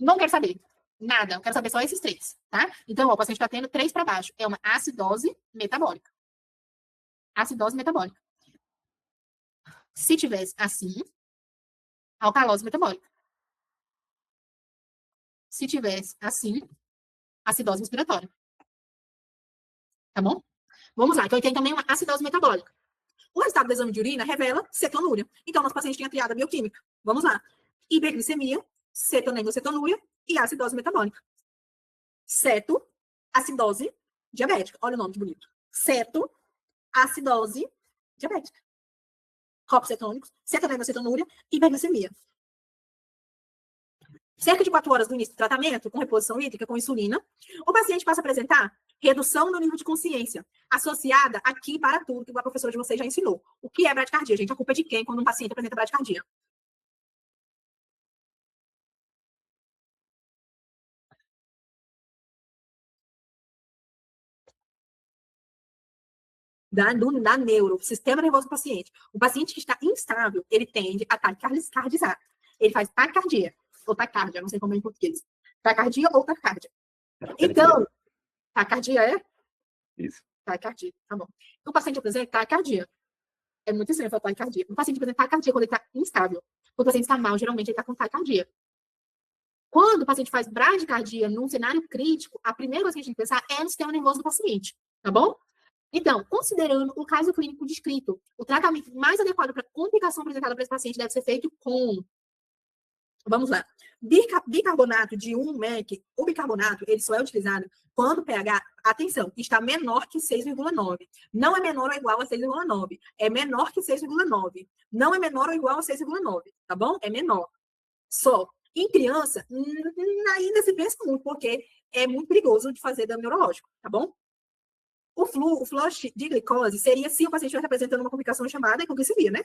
Não quero saber nada. Eu quero saber só esses 3, tá? Então, o paciente está tendo 3 para baixo. É uma acidose metabólica. Acidose metabólica. Se tivesse assim, alcalose metabólica. Se tivesse assim, acidose respiratória. Tá bom? Vamos lá. Então, tem também uma acidose metabólica. O resultado do exame de urina revela cetonúria. Então, nosso paciente tem a triada bioquímica. Vamos lá. Hiperglicemia, cetonúria e acidose metabólica. Ceto, acidose diabética. Olha o nome que bonito. Ceto, acidose diabética. Copos cetônicos, cetonúria e hiperglicemia. Cerca de 4 horas do início do tratamento, com reposição hídrica, com insulina, o paciente passa a apresentar redução no nível de consciência, associada aqui para tudo que a professora de vocês já ensinou. O que é bradicardia, gente? A culpa é de quem quando um paciente apresenta bradicardia? Da neuro, sistema nervoso do paciente. O paciente que está instável, ele tende a taquicardizar. Ele faz taquicardia, ou taquicardia, não sei como é em português. Taquicardia ou taquicardia. Então, taquicardia é? Isso. Taquicardia, tá bom. O paciente apresenta taquicardia. É muito estranho falar taquicardia. O paciente apresenta taquicardia quando ele está instável. Quando o paciente está mal, geralmente ele está com taquicardia. Quando o paciente faz bradicardia num cenário crítico, a primeira coisa que a gente tem que pensar é no sistema nervoso do paciente, tá bom? Então, considerando o caso clínico descrito, o tratamento mais adequado para a complicação apresentada para esse paciente deve ser feito com, vamos lá, bicarbonato de 1 mEq. O bicarbonato, ele só é utilizado quando o pH, atenção, está menor que 6,9. Não é menor ou igual a 6,9. É menor que 6,9. Não é menor ou igual a 6,9, tá bom? É menor. Só. Em criança, ainda se pensa muito, porque é muito perigoso de fazer dano neurológico, tá bom? O flush de glicose seria se o paciente estiver apresentando uma complicação chamada hipoglicemia, né?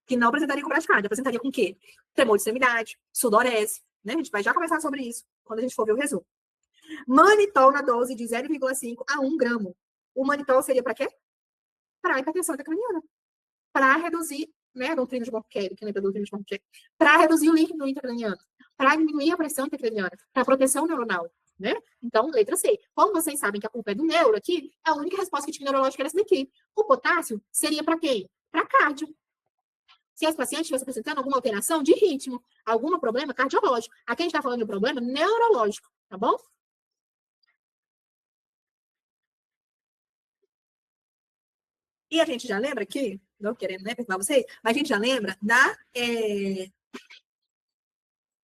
Que não apresentaria com bradicardia, apresentaria com o quê? Tremor de extremidade, sudorese, né? A gente vai já conversar sobre isso quando a gente for ver o resumo. Manitol na dose de 0,5 a 1 gramo. O manitol seria para quê? Para a hipertensão intracraniana. Para reduzir, né, a doutrina de Morqueri, que lembra a doutrina de Morqueri, para reduzir o líquido intracraniano, para diminuir a pressão intracraniana, para proteção neuronal, né? Então, letra C. Como vocês sabem que a culpa é do neuro aqui, a única resposta que tinha neurológica era essa daqui. O potássio seria para quem? Para cardio. Se esse paciente estivesse apresentando alguma alteração de ritmo, algum problema cardiológico. Aqui a gente está falando de um problema neurológico, tá bom? E a gente já lembra aqui, não querendo, né, perguntar vocês, mas a gente já lembra da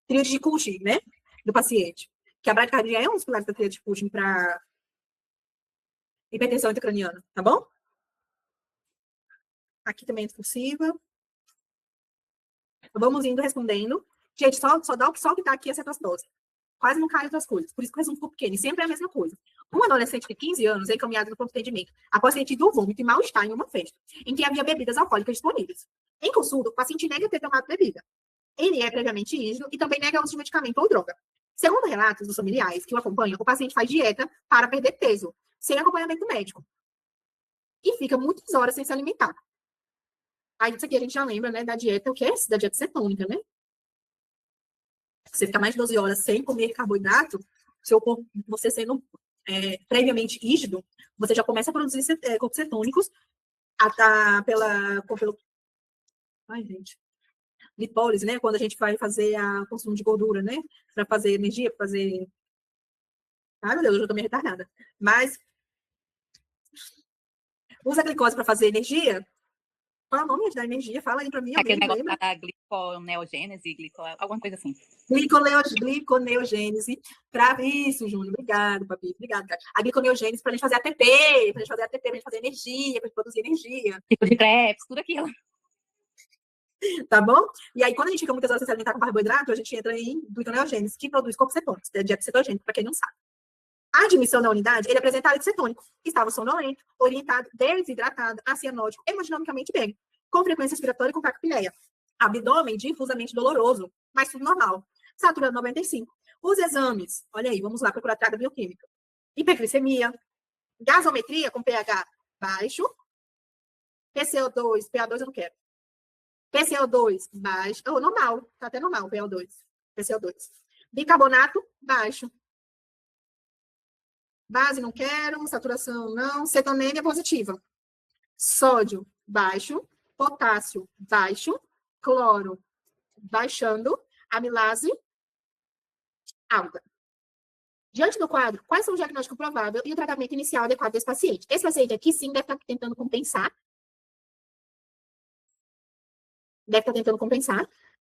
tríade de Cushing, né, do paciente. Que a bradicardia é um dos pilares da tríade de Cushing para hipertensão intracraniana, tá bom? Aqui também é discursiva. Vamos indo respondendo. Gente, só dá só o que está aqui é cetostose. Quase não cai outras coisas. Por isso que o resumo ficou pequeno. E sempre é a mesma coisa. Um adolescente de 15 anos é encaminhado no pronto atendimento após ter tido vômito e mal-estar em uma festa, em que havia bebidas alcoólicas disponíveis. Em consulta, o paciente nega ter tomado bebida. Ele é previamente rígido e também nega uso de medicamento ou droga. Segundo relatos dos familiares que o acompanham, o paciente faz dieta para perder peso, sem acompanhamento médico. E fica muitas horas sem se alimentar. Aí, isso aqui a gente já lembra, né, da dieta, o que é? Da dieta cetônica, né? Você fica mais de 12 horas sem comer carboidrato, seu corpo, você sendo previamente rígido, você já começa a produzir corpos cetônicos pelo ai, gente, lipólise, né? Quando a gente vai fazer o consumo de gordura, né? Para fazer energia, para fazer... Ai, meu Deus, eu já tô meio retardada. Mas usa a glicose para fazer energia. Qual é o nome da energia? Fala aí para mim. Aquele negócio da gliconeogênese, alguma coisa assim. Gliconeogênese. Para isso, Júnior. Obrigado, papi. Obrigado, cara. A gliconeogênese para a gente fazer ATP, para a gente fazer energia, para a gente produzir energia. Tipo de Krebs, tudo aquilo. Tá bom? E aí, quando a gente fica muitas horas sem se alimentar com carboidrato, a gente entra em gliconeogênese, que produz corpos cetônicos, dieta cetogênica, para quem não sabe. A admissão na unidade, ele apresentava árido cetônico. Estava sonolento, orientado, desidratado, acianótico, hemodinamicamente bem, com frequência respiratória e com taquipneia. Abdômen difusamente doloroso, mas tudo normal. Saturando 95. Os exames, olha aí, vamos lá procurar a carga bioquímica. Hiperglicemia, gasometria com pH baixo, PCO2, PA2 eu não quero. PCO2 baixo, normal, tá até normal, PCO2. Bicarbonato baixo. Base não quero, saturação não, cetonêmia positiva. Sódio baixo, potássio baixo, cloro baixando, amilase alta. Diante do quadro, quais são o diagnóstico provável e o tratamento inicial adequado desse paciente? Esse paciente aqui sim deve estar tentando compensar.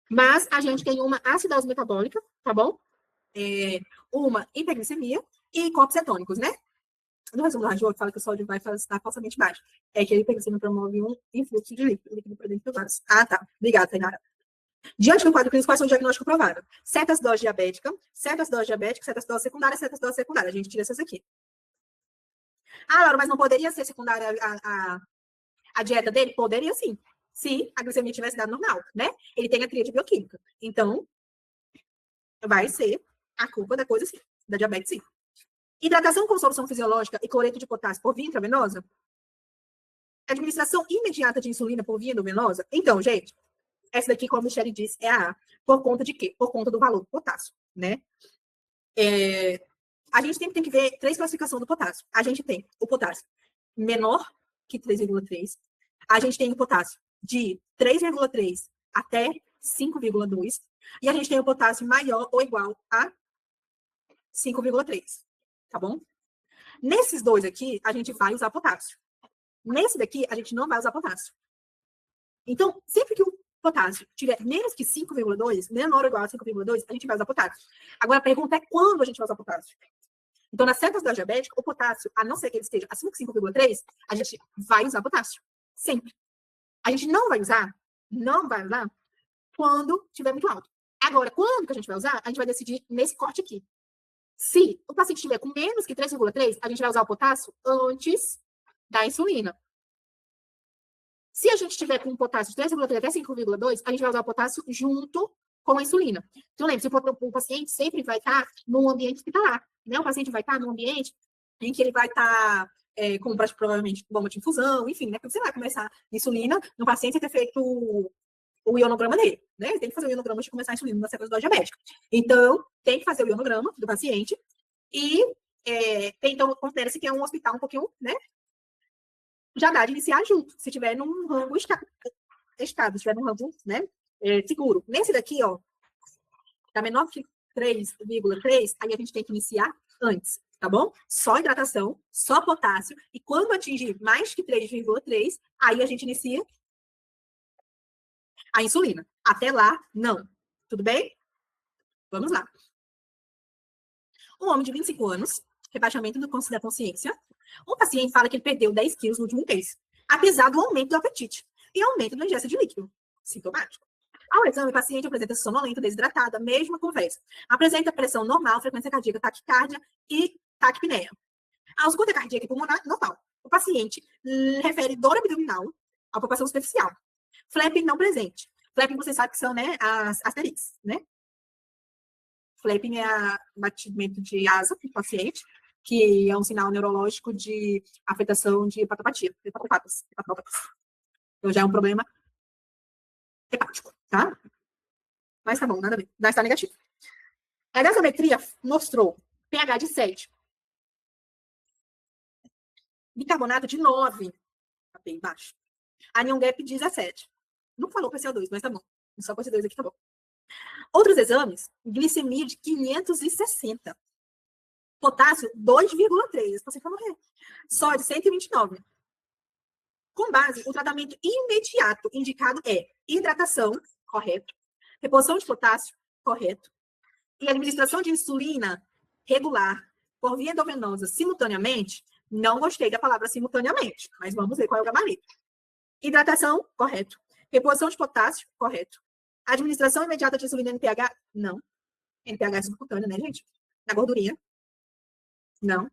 Mas a gente tem uma acidose metabólica, tá bom? Uma hiperglicemia e corpos cetônicos, né? No resumo do rádio, fala que o sódio vai estar falsamente baixo. É que a hiperglicemia promove um influxo de líquido para dentro do vaso. Ah, tá. Obrigada, Tainara. Diante do quadro clínico, quais são o diagnóstico provável? Cetoacidose diabética, cetoacidose secundária, cetoacidose secundária. A gente tira essas aqui. Ah, Laura, mas não poderia ser secundária a dieta dele? Poderia sim. Se a glicemia tivesse dado normal, né? Ele tem a tríade bioquímica. Então, vai ser a culpa da coisa sim, da diabetes sim. Hidratação com solução fisiológica e cloreto de potássio por via intravenosa? Administração imediata de insulina por via endovenosa? Então, gente, essa daqui, como a Michele disse, é a A. Por conta de quê? Por conta do valor do potássio, né? A gente sempre tem que ver 3 classificações do potássio. A gente tem o potássio menor que 3,3. A gente tem o potássio de 3,3 até 5,2. E a gente tem o potássio maior ou igual a 5,3. Tá bom? Nesses dois aqui, a gente vai usar potássio. Nesse daqui, a gente não vai usar potássio. Então, sempre que o potássio tiver menos que 5,2, menor ou igual a 5,2, a gente vai usar potássio. Agora, a pergunta é quando a gente vai usar potássio. Então, na cetoacidose diabética, o potássio, a não ser que ele esteja acima de 5,3, a gente vai usar potássio. Sempre. A gente não vai usar quando estiver muito alto. Agora, quando que a gente vai usar? A gente vai decidir nesse corte aqui. Se o paciente estiver com menos que 3,3, a gente vai usar o potássio antes da insulina. Se a gente estiver com um potássio de 3,3 até 5,2, a gente vai usar o potássio junto com a insulina. Então, lembre-se, o paciente sempre vai estar num ambiente hospitalar, né? O paciente vai estar num ambiente em que ele vai estar com provavelmente bomba de infusão, enfim, né? Porque você vai começar insulina no paciente ter feito o ionograma dele, né? Ele tem que fazer o ionograma de começar a insulina na cetoacidose diabética. Então, tem que fazer o ionograma do paciente e, então, considera-se que é um hospital um pouquinho, né? Já dá de iniciar junto, se tiver num rango estado, se tiver num rango, né, seguro. Nesse daqui, ó, tá menor que 3,3, aí a gente tem que iniciar antes, tá bom? Só hidratação, só potássio, e quando atingir mais que 3,3, aí a gente inicia a insulina. Até lá, não. Tudo bem? Vamos lá. Um homem de 25 anos, rebaixamento da consciência. Um paciente fala que ele perdeu 10 quilos no último mês, apesar do aumento do apetite e aumento da ingesta de líquido. Sintomático. Ao exame, o paciente apresenta sonolenta, desidratada, mesma conversa. Apresenta pressão normal, frequência cardíaca, taquicardia e taquipneia. A ausculta cardíaca e pulmonar, normal. O paciente refere dor abdominal, a palpação superficial. Flapping não presente. Flapping, você sabe que são, né, as asterix, né? Flapping é batimento de asa do paciente, que é um sinal neurológico de afetação de hepatopatia, hepatopatas. Então já é um problema hepático, tá? Mas tá bom, nada a ver. Mas tá negativo. A gasometria mostrou pH de 7. Bicarbonato de 9. Tá bem baixo. Anion gap 17. Não falou PCO2, mas tá bom. Só com esses dois aqui tá bom. Outros exames, glicemia de 560. Potássio, 2,3. Esse paciente vai morrer. Sódio, 129. Com base, o tratamento imediato indicado é hidratação, correto. Reposição de potássio, correto. E administração de insulina regular por via endovenosa simultaneamente, não gostei da palavra simultaneamente, mas vamos ver qual é o gabarito. Hidratação, correto. Reposição de potássio, correto. Administração imediata de insulina NPH, não. NPH é subcutânea, né, gente? Na gordurinha. Não.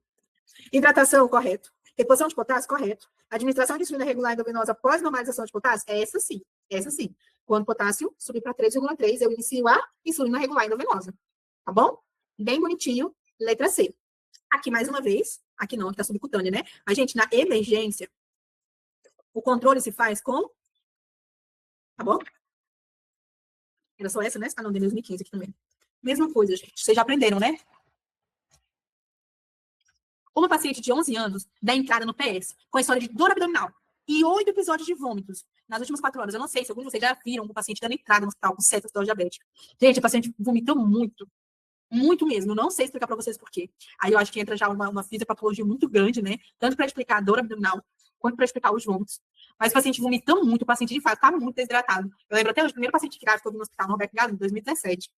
Hidratação, correto. Reposição de potássio, correto. Administração de insulina regular endovenosa após normalização de potássio, essa sim. Essa sim. Quando o potássio subir para 3,3, eu inicio a insulina regular endovenosa. Tá bom? Bem bonitinho. Letra C. Aqui, mais uma vez. Aqui não, aqui tá subcutânea, né? A gente, na emergência, o controle se faz com... Tá bom? Era só essa, né? Ah, não, de 2015 aqui também. Mesma coisa, gente. Vocês já aprenderam, né? Uma paciente de 11 anos dá entrada no PS com a história de dor abdominal e 8 episódios de vômitos nas últimas 4 horas. Eu não sei se alguns de vocês já viram um paciente dando entrada no hospital com cetoacidose diabética. Gente, a paciente vomitou muito. Muito mesmo. Não sei explicar para vocês por quê. Aí eu acho que entra já uma fisiopatologia muito grande, né? Tanto para explicar a dor abdominal, quanto para explicar os vômitos. Mas o paciente vomitou muito, o paciente de fato está muito desidratado. Eu lembro até hoje, o primeiro paciente grave que eu vi no hospital, no Roberto Galo, em 2017.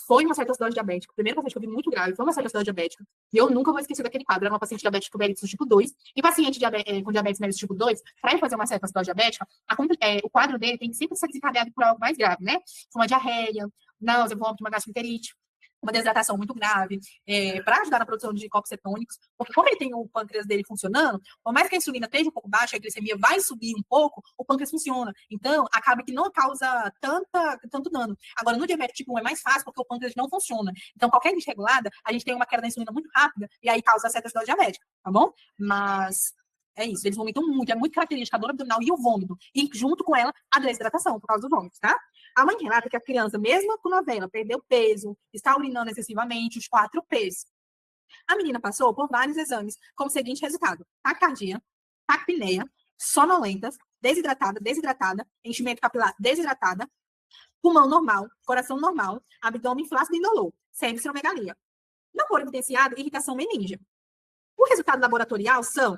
Foi uma cetoacidose diabética. O primeiro paciente que eu vi muito grave foi uma cetoacidose diabética. E eu nunca vou esquecer daquele quadro. Era uma paciente diabética com mellitus tipo 2. E paciente com diabetes mellitus tipo 2, para ele fazer uma cetoacidose diabética, o quadro dele tem que sempre ser desencadeado por algo mais grave, né? Uma diarreia, náusea, vômito, uma gastroenterite, uma desidratação muito grave, para ajudar na produção de corpos cetônicos, porque como ele tem o pâncreas dele funcionando, por mais que a insulina esteja um pouco baixa, a glicemia vai subir um pouco, o pâncreas funciona. Então, acaba que não causa tanto dano. Agora, no diabetes tipo 1 é mais fácil, porque o pâncreas não funciona. Então, qualquer desregulada, a gente tem uma queda da insulina muito rápida, e aí causa a cetoacidose diabética, tá bom? Mas... é isso, eles vomitam muito, é muito característica a dor abdominal e o vômito. E junto com ela, a desidratação, por causa dos vômitos, tá? A mãe relata que a criança, mesmo com novela, perdeu peso, está urinando excessivamente, os 4 P's. A menina passou por vários exames com o seguinte resultado: taquicardia, taquipneia, sonolentas, desidratada, enchimento capilar desidratada, pulmão normal, coração normal, abdômen flácido e indolor, sem sinomegalia. Não for evidenciado irritação menínea. O resultado laboratorial são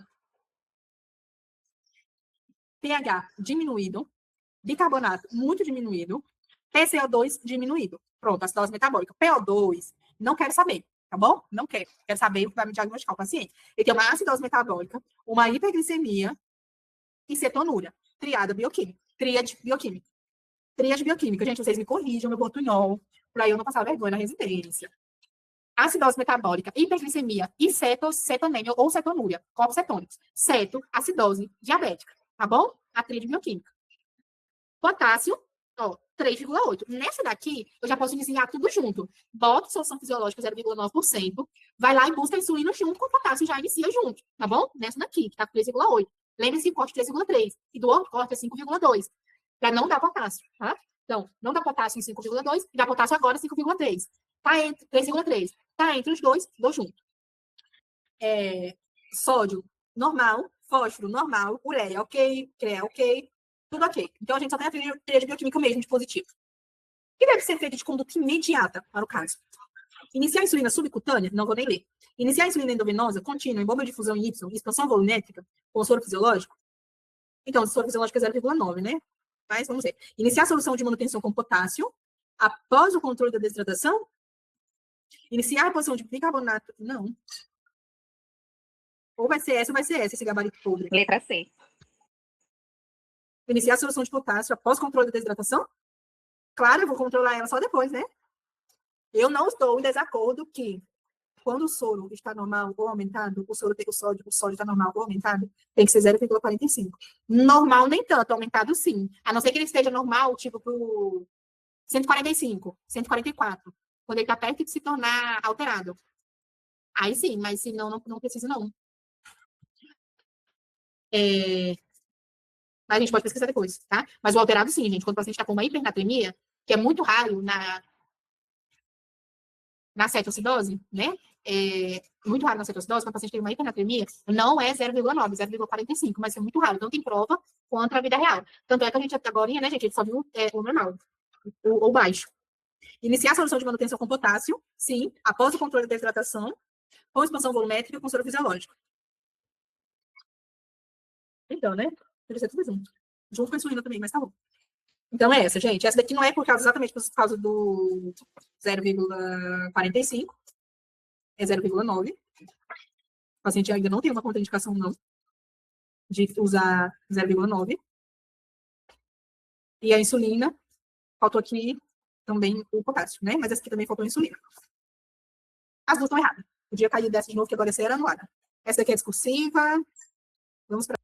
pH diminuído, bicarbonato muito diminuído, PCO2 diminuído. Pronto, acidose metabólica. PO2, não quero saber, tá bom? Não quero. Quero saber o que vai me diagnosticar o paciente. Ele tem uma acidose metabólica, uma hiperglicemia e cetonúria. Triada bioquímica. Tríade bioquímica. Tríade bioquímica. Gente, vocês me corrijam, meu portunhol, para eu não passar vergonha na residência. Acidose metabólica, hiperglicemia e cetonemia ou cetonúria, corpos cetônicos. Ceto, acidose diabética, tá bom? A tríade bioquímica. Potássio, ó, 3,8. Nessa daqui, eu já posso desenhar tudo junto. Boto solução fisiológica 0,9%, vai lá e busca a insulina junto com o potássio, já inicia junto, tá bom? Nessa daqui, que tá com 3,8. Lembre-se, corte 3,3. E do outro corte é 5,2. Para não dar potássio, tá? Então, não dá potássio em 5,2 e dá potássio agora 5,3. Tá entre 3,3. Tá entre os dois junto. Sódio, normal. Fósforo, normal. Ureia, ok. CREA, ok. Tudo ok. Então, a gente só tem a tríade bioquímica mesmo de positivo. Que deve ser feito de conduta imediata, para o caso. Iniciar a insulina subcutânea, não vou nem ler. Iniciar a insulina endovenosa, contínua, em bomba de difusão em Y, expansão volumétrica, com soro fisiológico. Então, o soro fisiológico é 0,9, né? Mas, vamos ver. Iniciar a solução de manutenção com potássio, após o controle da desidratação. Iniciar a posição de bicarbonato. Não. Ou vai ser essa, esse gabarito podre. Letra C. Iniciar a solução de potássio após o controle da desidratação. Claro, eu vou controlar ela só depois, né? Eu não estou em desacordo que, quando o soro está normal ou aumentado, o sódio está normal ou aumentado, tem que ser 0,45. Normal nem tanto, aumentado sim. A não ser que ele esteja normal, tipo, pro 145, 144. Quando ele está perto de se tornar alterado. Aí sim, mas se não, não precisa não. Mas a gente pode pesquisar depois, tá? Mas o alterado sim, gente. Quando o paciente está com uma hipernatremia, que é muito raro na cetoacidose, né? Muito raro na cetoacidose, quando o paciente tem uma hipernatremia, não é 0,9, 0,45, mas é muito raro. Não tem prova contra a vida real. Tanto é que a gente até agora, né, gente, a gente só viu o normal, ou baixo. Iniciar a solução de manutenção com potássio, sim, após o controle da desidratação, com expansão volumétrica com soro fisiológico. Então, né? Pode ser tudo junto. Junto com a insulina também, mas tá bom. Então é essa, gente. Essa daqui não é exatamente por causa do 0,45. É 0,9. O paciente ainda não tem uma contraindicação, não, de usar 0,9. E a insulina, faltou aqui também o potássio, né? Mas essa aqui também faltou a insulina. As duas estão erradas. Podia cair dessa de novo, que agora essa era anulada. Essa daqui é discursiva. Vamos para